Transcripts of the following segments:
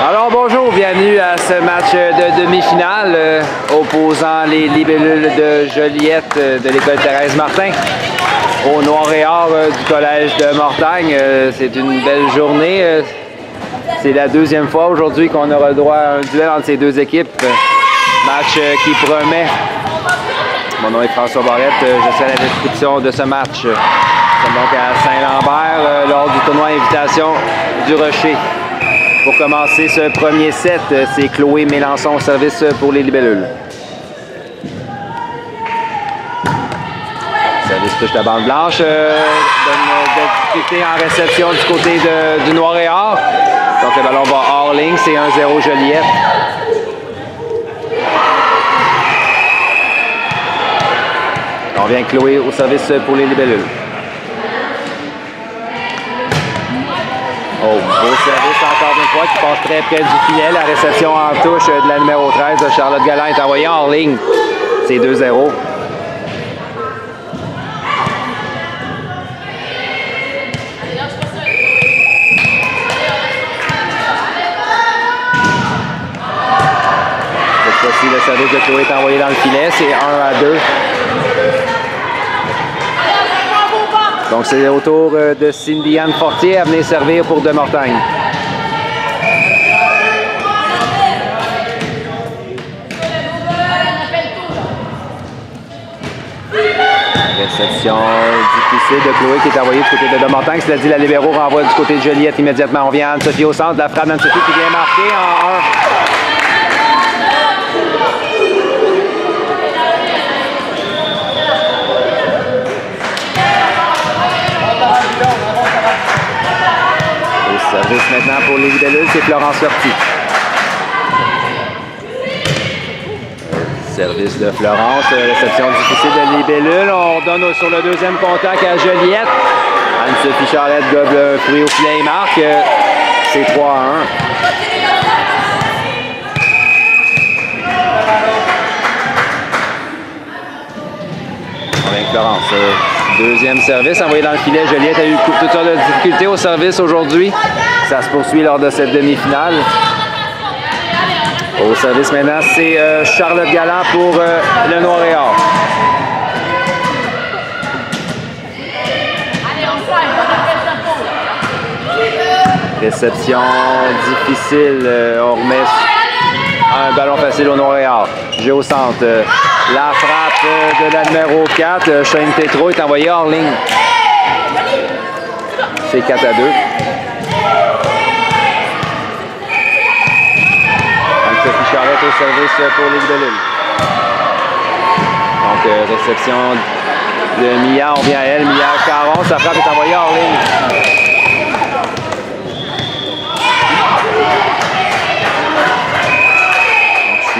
Alors bonjour, bienvenue à ce match de demi-finale opposant les libellules de Joliette de l'école Thérèse Martin au Noir et Or du collège de Mortagne. C'est une belle journée. C'est la deuxième fois aujourd'hui qu'on aura droit à un duel entre ces deux équipes. Match qui promet. Mon nom est François Barrette, je suis à la description de ce match. Nous sommes donc à Saint-Lambert lors du tournoi Invitation du Rocher. Pour commencer ce premier set, c'est Chloé Mélençon au service pour les libellules. Service touche la bande blanche, donne de difficulté en réception du côté du Noir et Or. Donc le ballon va hors ligne, c'est 1-0 Joliette. On vient Chloé au service pour les libellules. Oh, beau service encore une fois qui passe très près du filet. La réception en touche de la numéro 13 de Charlotte Galland est envoyée hors ligne. C'est 2-0. Cette fois-ci, le service de Chloé est envoyé dans le filet. C'est 1-2. Donc, c'est au tour de Cindy-Anne Fortier à venir servir pour De Mortagne. Réception difficile de Chloé qui est envoyée du côté de Mortagne. Cela dit, la libéro renvoie du côté de Joliette immédiatement. On vient à Anne-Sophie au centre. La frappe d'Anne-Sophie qui vient marquer en 1. Service maintenant pour les libellules, c'est Florence Lortie. Service de Florence, réception difficile de libellules. On donne sur le deuxième contact à Joliette. Anne-Sophie Charlette gobe un fruit au filet et marque. C'est 3-1. Avec Florence. Deuxième service envoyé dans le filet. Joliette a eu toutes sortes de difficultés au service aujourd'hui. Ça se poursuit lors de cette demi-finale. Au service maintenant, c'est Charlotte Galland pour le Noir et Or. Réception difficile. On remet un ballon facile au Noir et Or. Jeu au centre. La frappe de la numéro 4, Shane Tétrault, est envoyée hors ligne. C'est 4-2. Anne-Sophie Charlette au service pour les libellules. Donc, réception de Mia, on vient à elle. Mia Caron, sa frappe est envoyée hors ligne.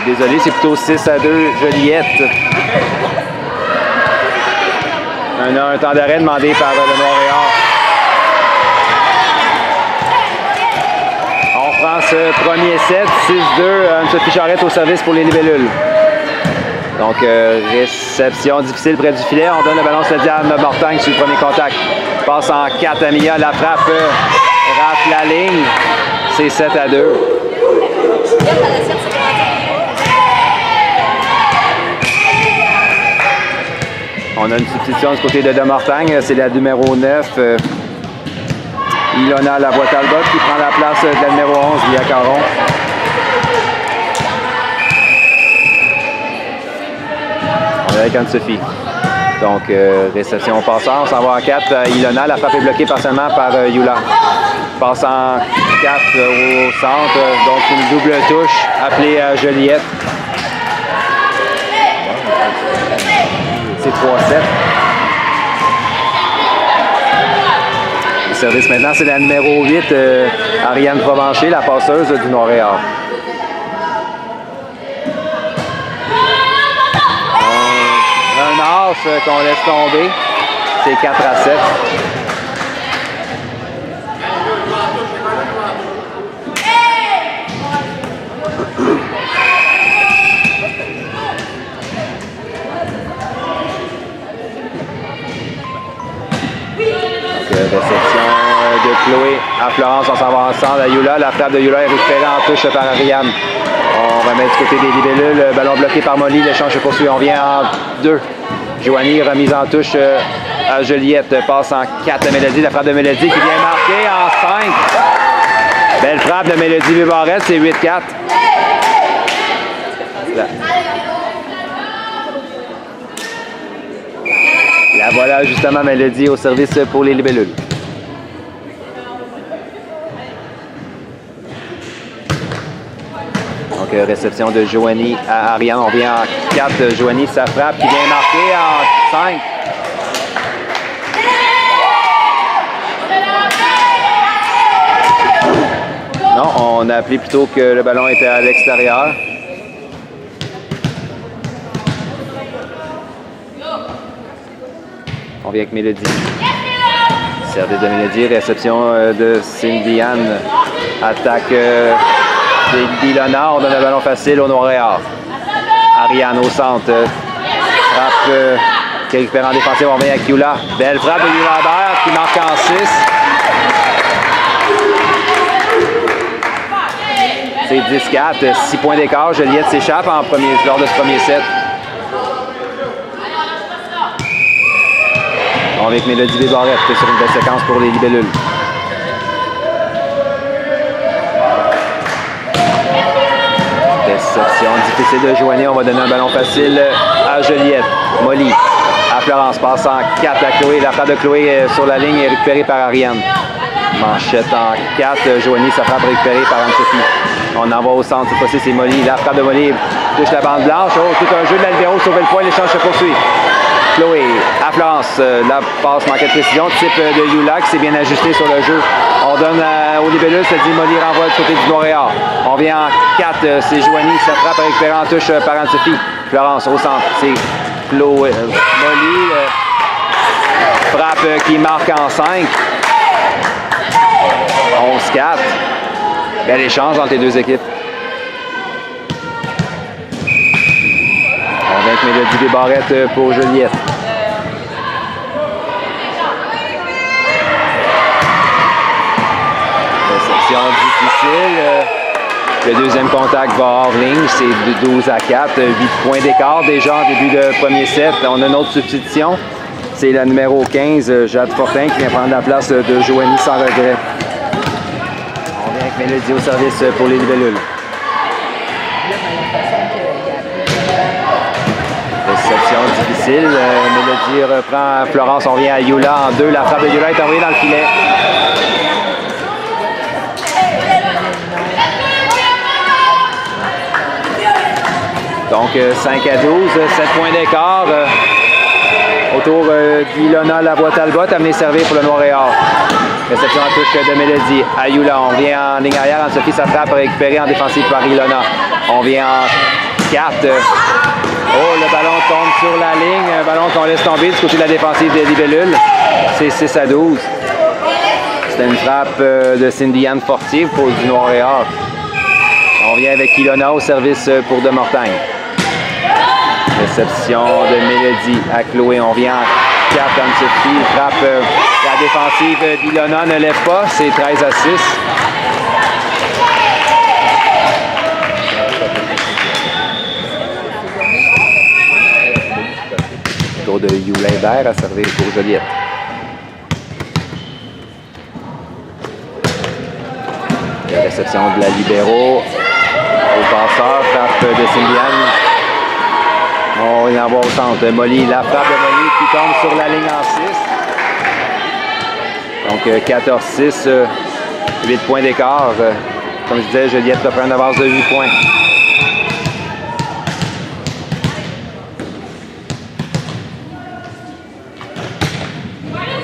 Désolé, c'est plutôt 6-2 Joliette. On a un temps d'arrêt demandé par le Noir et Or. On reprend ce premier set, 6-2, Anne-Sophie Charlette au service pour les libellules. Donc, réception difficile près du filet. On donne le ballon à Diane Mortagne sur le premier contact. Passe en 4 à Mia, la frappe rate la ligne. C'est 7-2. On a une substitution du côté de De Mortagne, c'est la numéro 9, Ilona Lavoie-Talbot qui prend la place de la numéro 11, Mia Caron. On est avec Anne-Sophie. Donc, réception passant, on s'en va en 4 à Ilona, la frappe est bloquée partiellement par Yula. Passe en 4 au centre, donc une double touche appelée à Joliette. C'est 3-7. Le service maintenant, c'est la numéro 8, Ariane Provencher, la passeuse du Noir et Or. Un as qu'on laisse tomber. C'est 4-7. Réception de Chloé à Florence, on s'en va ensemble. Ayula, la frappe de Ayula est récupérée en touche par Ariane. On remet du côté des libellules. Le ballon bloqué par Molly. L'échange se poursuit. On vient en 2. Joanie, remise en touche à Joliette. Passe en 4 de Mélodie. La frappe de Mélodie qui vient marquer en 5. Belle frappe de Mélodie Vivarette. C'est 8-4. La voilà justement Mélodie au service pour les libellules. Donc réception de Joanie à Ariane. On vient en 4. Joanie, sa frappe qui vient marquer en 5. Non, on a appelé plutôt que le ballon était à l'extérieur. On vient avec Mélodie. Service de Mélodie, réception de Cindy Anne. Attaque d'Ilona. On donne un ballon facile au Noir-et-Or. Ariane au centre. Frappe qui récupère en défensive. On vient avec Yula. Belle frappe de Yula Albert qui marque en 6. C'est 10-4. 6 points d'écart. Joliette s'échappe lors de ce premier set. On vient avec Mélodie Vivarette sur une belle séquence pour les libellules. Réception difficile de Joanie. On va donner un ballon facile à Joliette. Molly à Florence. Passe en 4 à Chloé. La frappe de Chloé sur la ligne est récupérée par Ariane. Manchette en 4. Joanie, sa frappe récupérée par Anne-Sophie. On envoie au centre. Cette fois-ci, c'est Molly. La frappe de Molly touche la bande blanche. Oh, tout un jeu de la libéro. Sauver le point. L'échange se poursuit. Chloé à Florence. La passe manquait de précision. Type de Yula qui s'est bien ajusté sur le jeu. On donne au libellule. Ça dit Molly renvoie du côté du Noir-et-Or. On vient en 4. C'est Joanie. Sa frappe récupérée en touche par Anne-Sophie. Florence au centre. C'est Chloé. Molly. Frappe qui marque en 5. 11-4. Bel échange entre les deux équipes. On vient avec Mélodie Vivarette pour Joliette. Réception difficile. Le deuxième contact va hors ligne. C'est de 12-4. 8 points d'écart déjà en début de premier set. On a une autre substitution. C'est la numéro 15, Jade Fortin, qui vient prendre la place de Joanie sans regret. On vient avec Mélodie au service pour les libellules. Réception difficile. Mélodie reprend Florence. On vient à Yula en 2. La frappe de Yula est envoyée dans le filet. Donc 5-12, 7 points d'écart. Autour d'Ilona Lavoie-Talbot, amené servir pour le Noir-et-Or. Réception en touche de Mélodie. Ayula, on vient en ligne arrière. Anne-Sophie, sa frappe récupérée en défensive par Ilona. On vient en 4. Oh, le ballon tombe sur la ligne. Un ballon qu'on laisse tomber du côté de la défensive des libellules. C'est 6-12. C'était une frappe de Cindy Anne Fortier pour du Noir-et-Or. On vient avec Ilona au service pour de Mortagne. Réception de Mélodie à Chloé. On vient en 4. Anne-Sophie frappe. La défensive d'Ilona ne lève pas. C'est 13-6. Tour de Youlin-Bert à servir pour Joliette. La réception de la libéro au passeur. Frappe de Cindy Anne. On va y en voir au centre. Molly, la frappe de Molly qui tombe sur la ligne en 6. Donc 14-6, 8 points d'écart. Comme je disais, Joliette reprend une avance de 8 points.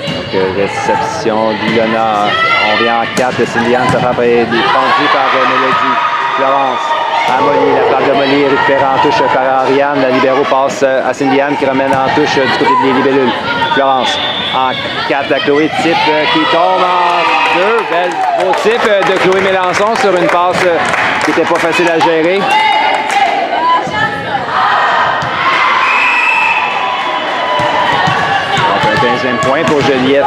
Donc réception d'Ilona. On vient en 4. Cindy Anne, sa frappe est défendue par Mélodie. Florence. À Molly, la frappe de Molly est récupérée en touche par Ariane. La libéro passe à Cindy Anne qui ramène en touche du côté des libellules. Florence en 4 à Chloé. Type qui tombe en 2. Belle beau type de Chloé Mélençon sur une passe qui n'était pas facile à gérer. Donc un 15e point pour Joliette.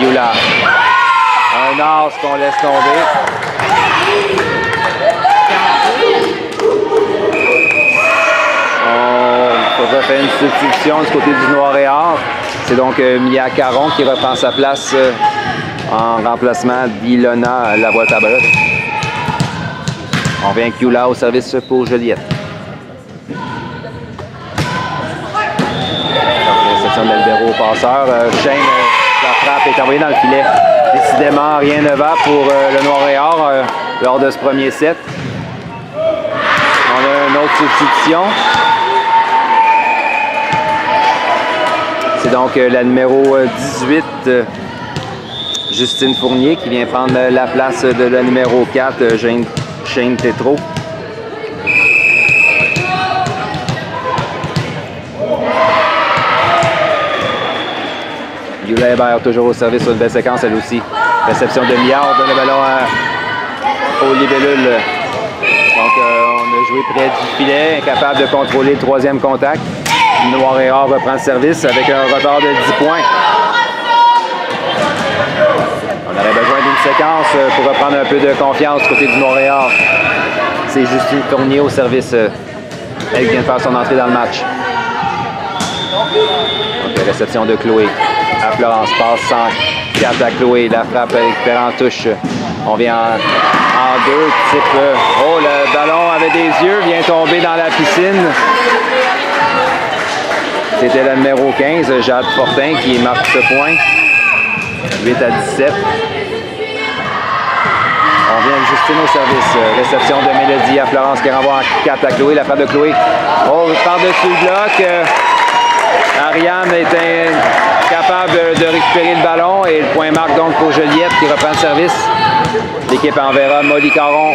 Yula. Un as qu'on laisse tomber. On faudrait faire une substitution du côté du Noir et Or. C'est donc Mia Caron qui reprend sa place en remplacement d'Ilona Lavoie-Tabarotte. On vient avec Yula au service pour Joliette. Réception de l'Albero au passeur. Shane, la frappe est envoyée dans le filet. Décidément, rien ne va pour le Noir et Or lors de ce premier set. On a une autre substitution. C'est donc la numéro 18, Justine Fournier, qui vient prendre la place de la numéro 4, Shane Tétrault. Yula Hébert toujours au service sur une belle séquence, elle aussi. Réception de Miard, donne le ballon au libellule. Donc on a joué près du filet, incapable de contrôler le troisième contact. Noir et Or reprend le service avec un retard de 10 points. On aurait besoin d'une séquence pour reprendre un peu de confiance du côté du Noir et Or. C'est Justine Fournier au service. Elle vient de faire son entrée dans le match. Donc, réception de Chloé. À Florence, passe 104 à Chloé. La frappe récupérée en touche. On vient en deux. Type, oh, le ballon avait des yeux. Vient tomber dans la piscine. C'était la numéro 15, Jade Fortin, qui marque ce point. 8 à 17. On vient de Justine au service. Réception de Mélodie à Florence qui renvoie en 4 à Chloé. La frappe de Chloé. Oh, par-dessus le bloc. Ariane est incapable de récupérer le ballon et le point marque donc pour Joliette qui reprend le service. L'équipe enverra Molly Caron.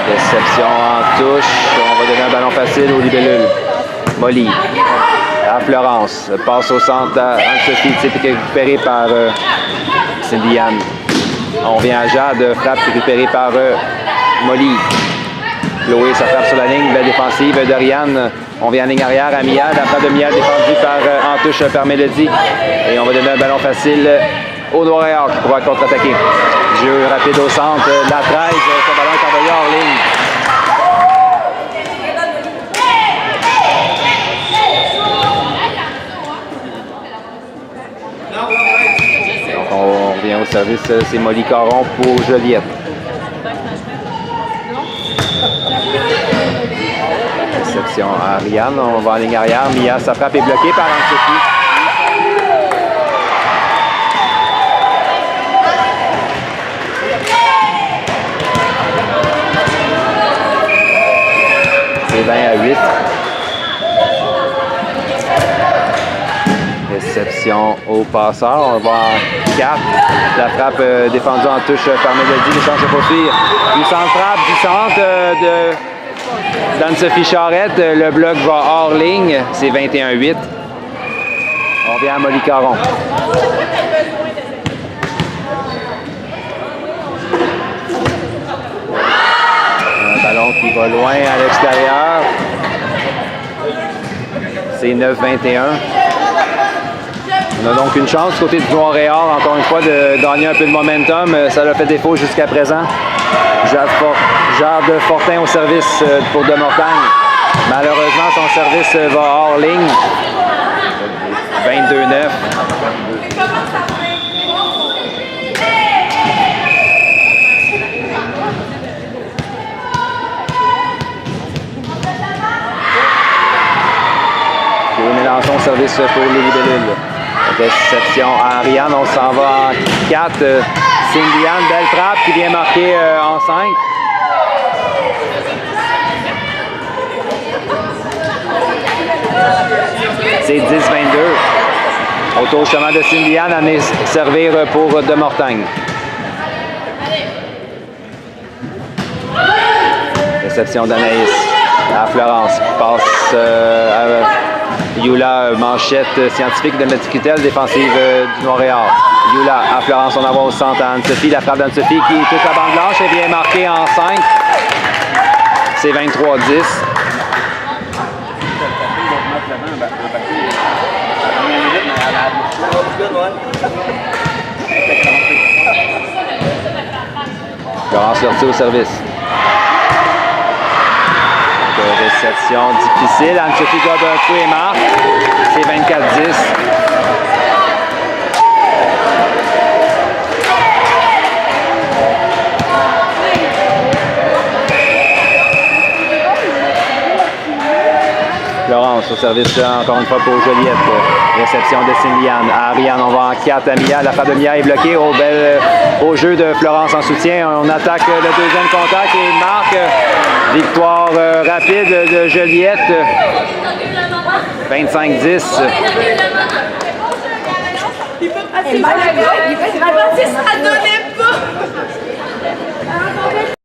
Réception en touche. On va donner un ballon facile au libellule. Molly à Florence. Passe au centre à Anne-Sophie. C'est récupéré par Cindy Anne. On vient à Jade. Frappe récupérée par Molly. Chloé, ça frappe sur la ligne. Belle défensive de Rianne. On vient en ligne arrière à Mia. La frappe de Mia défendue par, en touche par Mélodie. Et on va donner un ballon facile au Noir et Or qui pourra contre-attaquer. Jeu rapide au centre. La 13. Ce ballon est envoyé hors ligne. Donc on revient au service. C'est Molly Caron pour Joliette. Réception à Rianne. On va en ligne arrière. Mia, sa frappe est bloquée par Anne-Sophie. C'est 20 à 8. Réception au passeur. On va en 4. La frappe défendue en touche par Mélodie. L'échange se poursuit. Du centre frappe, du centre d'Anne-Sophie Charette. Le bloc va hors ligne. C'est 21-8. On vient à Molly Caron. Un ballon qui va loin à l'extérieur. C'est 9-21. On a donc une chance du côté du Noir et Or, encore une fois, de gagner un peu de momentum. Ça l'a fait défaut jusqu'à présent. Jade Fortin au service pour De Mortagne. Malheureusement, son service va hors ligne. 22-9. Mélenchon, service pour les libellules. Réception à Ariane, on s'en va en 4. Cindy Anne, belle frappe qui vient marquer en 5. C'est 10-22. Autour justement de Cindy Anne, à servir pour De Mortagne. Réception d'Anaïs à Florence. Passe à Yula, manchette scientifique de Méticutel, défensive du Noir et Or. Yula à Florence, on envoie au centre à Anne-Sophie. La frappe d'Anne-Sophie qui touche la bande blanche et vient marquer en 5. C'est 23-10. au service. Réception difficile. Anne-Sophie doit d'un coup et marque. C'est 24-10. Florence au service encore une fois pour Joliette. Réception de Céline-Liane. Ariane, on va en 4 à Mia. La frappe de Mia est bloquée au jeu de Florence en soutien. On attaque le deuxième contact et marque. Victoire rapide de Joliette. 25-10. Il peut passer, ça donnait pas.